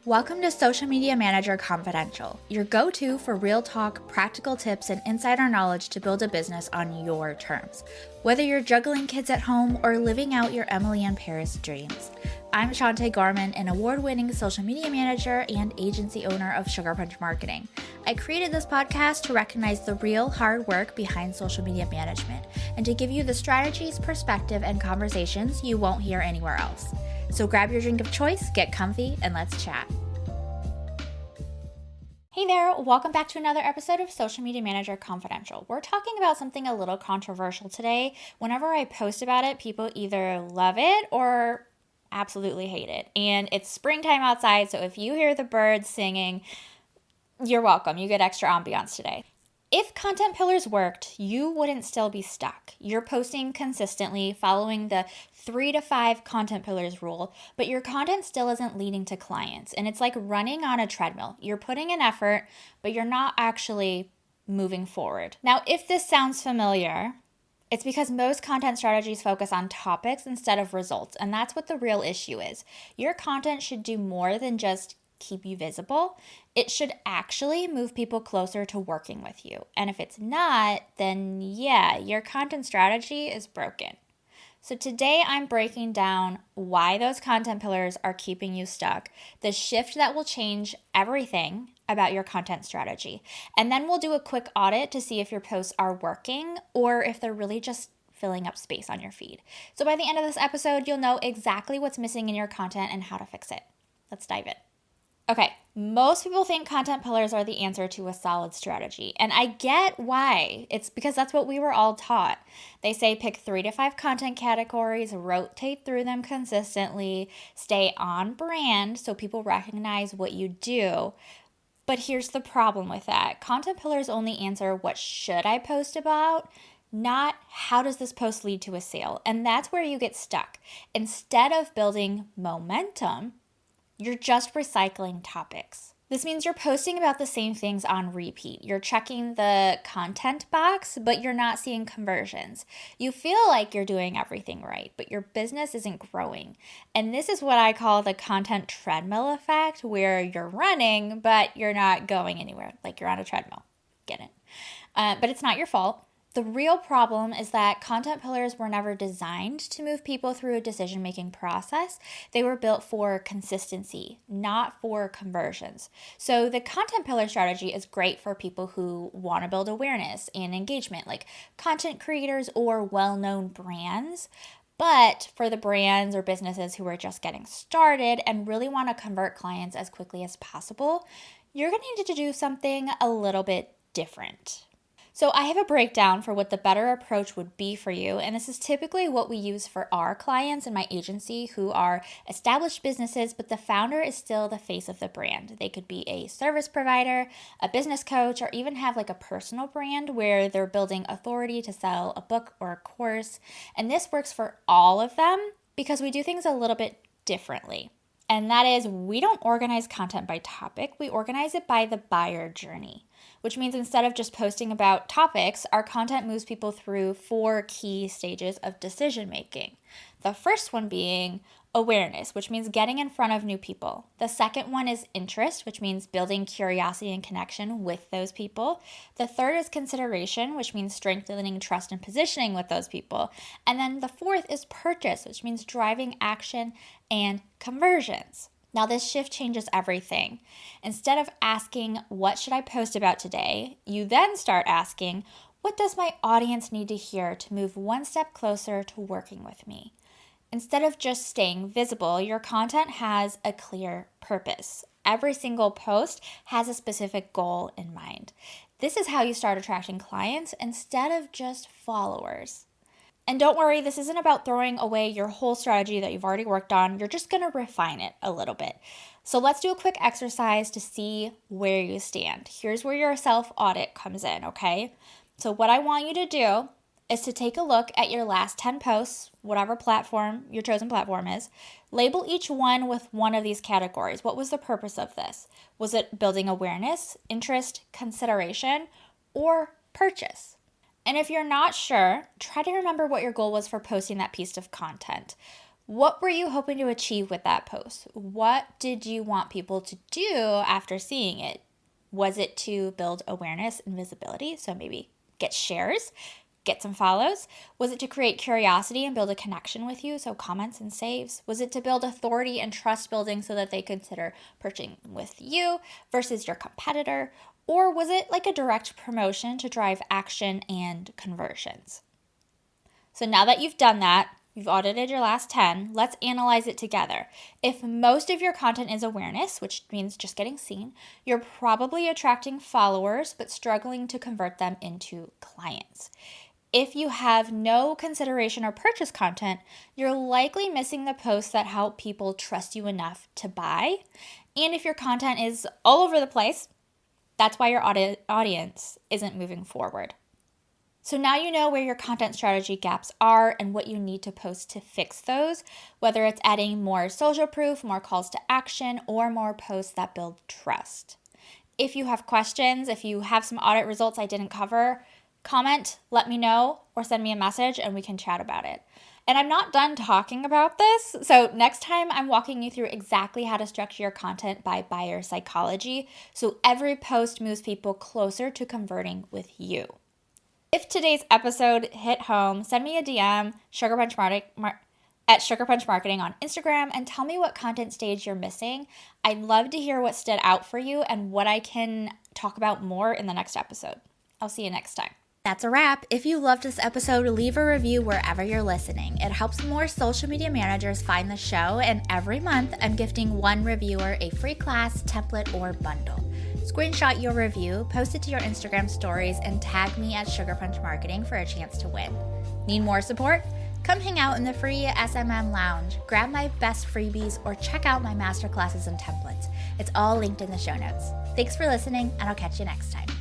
Welcome to Social Media Manager Confidential, your go-to for real talk, practical tips, and insider knowledge to build a business on your terms. Whether you're juggling kids at home or living out your Emily in Paris dreams. I'm Shantae Garman, an award-winning social media manager and agency owner of Sugar Punch Marketing. I created this podcast to recognize the real hard work behind social media management and to give you the strategies, perspective, and conversations you won't hear anywhere else. So grab your drink of choice, get comfy, and let's chat. Hey there, welcome back to another episode of Social Media Manager Confidential. We're talking about something a little controversial today. Whenever I post about it, people either love it or absolutely hate it. And it's springtime outside, so if you hear the birds singing, you're welcome. You get extra ambiance today. If content pillars worked, you wouldn't still be stuck. You're posting consistently, following the 3 to 5 content pillars rule, but your content still isn't leading to clients. And it's like running on a treadmill. You're putting in effort, but you're not actually moving forward. Now, if this sounds familiar, it's because most content strategies focus on topics instead of results. And that's what the real issue is. Your content should do more than just keep you visible. It should actually move people closer to working with you. And if it's not, then yeah, your content strategy is broken. So today I'm breaking down why those content pillars are keeping you stuck, the shift that will change everything about your content strategy. And then we'll do a quick audit to see if your posts are working or if they're really just filling up space on your feed. So by the end of this episode, you'll know exactly what's missing in your content and how to fix it. Let's dive in. Okay, most people think content pillars are the answer to a solid strategy, and I get why. It's because that's what we were all taught. They say pick 3 to 5 content categories, rotate through them consistently, stay on brand so people recognize what you do. But here's the problem with that. Content pillars only answer what should I post about, not how does this post lead to a sale. And that's where you get stuck. Instead of building momentum, you're just recycling topics. This means you're posting about the same things on repeat. You're checking the content box, but you're not seeing conversions. You feel like you're doing everything right, but your business isn't growing. And this is what I call the content treadmill effect, where you're running, but you're not going anywhere, like you're on a treadmill. Get it? But it's not your fault. The real problem is that content pillars were never designed to move people through a decision-making process. They were built for consistency, not for conversions. So the content pillar strategy is great for people who want to build awareness and engagement, like content creators or well-known brands. But for the brands or businesses who are just getting started and really want to convert clients as quickly as possible, you're going to need to do something a little bit different. So I have a breakdown for what the better approach would be for you, and this is typically what we use for our clients in my agency who are established businesses, but the founder is still the face of the brand. They could be a service provider, a business coach, or even have like a personal brand where they're building authority to sell a book or a course. And this works for all of them because we do things a little bit differently. And that is, we don't organize content by topic, we organize it by the buyer journey, which means instead of just posting about topics, our content moves people through 4 key stages of decision making. The first one being awareness, which means getting in front of new people. The second one is interest, which means building curiosity and connection with those people. The third is consideration, which means strengthening trust and positioning with those people. And then the fourth is purchase, which means driving action and conversions. Now this shift changes everything. Instead of asking, what should I post about today? You then start asking, what does my audience need to hear to move one step closer to working with me? Instead of just staying visible, your content has a clear purpose. Every single post has a specific goal in mind. This is how you start attracting clients instead of just followers. And don't worry, this isn't about throwing away your whole strategy that you've already worked on. You're just going to refine it a little bit. So let's do a quick exercise to see where you stand. Here's where your self-audit comes in, okay? So what I want you to do is to take a look at your last 10 posts, whatever platform your chosen platform is. Label each one with one of these categories. What was the purpose of this? Was it building awareness, interest, consideration, or purchase? And if you're not sure, try to remember what your goal was for posting that piece of content. What were you hoping to achieve with that post? What did you want people to do after seeing it? Was it to build awareness and visibility? So maybe get shares, get some follows. Was it to create curiosity and build a connection with you? So comments and saves. Was it to build authority and trust building so that they consider purchasing with you versus your competitor? Or was it like a direct promotion to drive action and conversions? So now that you've done that, you've audited your last 10, let's analyze it together. If most of your content is awareness, which means just getting seen, you're probably attracting followers but struggling to convert them into clients. If you have no consideration or purchase content, you're likely missing the posts that help people trust you enough to buy. And if your content is all over the place, that's why your audience isn't moving forward. So now you know where your content strategy gaps are and what you need to post to fix those, whether it's adding more social proof, more calls to action, or more posts that build trust. If you have questions, if you have some audit results I didn't cover, comment, let me know, or send me a message and we can chat about it. And I'm not done talking about this, so next time I'm walking you through exactly how to structure your content by buyer psychology, so every post moves people closer to converting with you. If today's episode hit home, send me a DM, at Sugar Punch Marketing on Instagram, and tell me what content stage you're missing. I'd love to hear what stood out for you and what I can talk about more in the next episode. I'll see you next time. That's a wrap. If you loved this episode, leave a review wherever you're listening. It helps more social media managers find the show, and every month I'm gifting one reviewer a free class, template, or bundle. Screenshot your review, post it to your Instagram stories, and tag me at Sugar Punch Marketing for a chance to win. Need more support? Come hang out in the free SMM lounge, grab my best freebies, or check out my masterclasses and templates. It's all linked in the show notes. Thanks for listening, and I'll catch you next time.